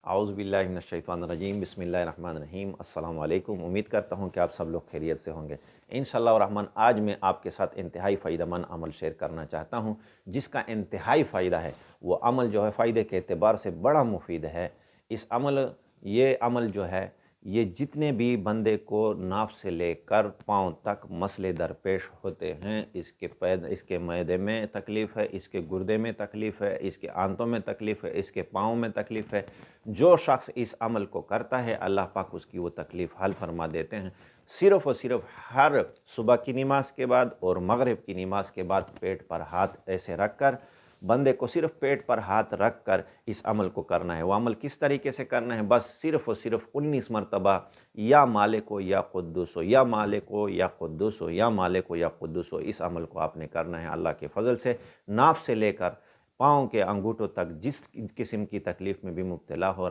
اعوذ باللہ من الشیطان الرجیم، بسم اللہ الرحمن الرحیم۔ السلام علیکم۔ امید کرتا ہوں کہ آپ سب لوگ خیریت سے ہوں گے انشاءاللہ الرحمن۔ آج میں آپ کے ساتھ انتہائی فائدہ مند عمل شیئر کرنا چاہتا ہوں، جس کا انتہائی فائدہ ہے۔ وہ عمل جو ہے فائدے کے اعتبار سے بڑا مفید ہے۔ یہ عمل جو ہے یہ جتنے بھی بندے کو ناف سے لے کر پاؤں تک مسئلے درپیش ہوتے ہیں، اس کے معدے میں تکلیف ہے، اس کے گردے میں تکلیف ہے، اس کے آنتوں میں تکلیف ہے، اس کے پاؤں میں تکلیف ہے، جو شخص اس عمل کو کرتا ہے اللہ پاک اس کی وہ تکلیف حل فرما دیتے ہیں۔ صرف اور صرف ہر صبح کی نماز کے بعد اور مغرب کی نماز کے بعد پیٹ پر ہاتھ ایسے رکھ کر، بندے کو صرف پیٹ پر ہاتھ رکھ کر اس عمل کو کرنا ہے۔ وہ عمل کس طریقے سے کرنا ہے؟ بس صرف اور صرف 19 مرتبہ یا مالک و یا قدوس و یا مالک و یا قدوس و یا مالک و یا قدوس و، اس عمل کو آپ نے کرنا ہے۔ اللہ کے فضل سے ناف سے لے کر پاؤں کے انگوٹھوں تک جس قسم کی تکلیف میں بھی مبتلا ہو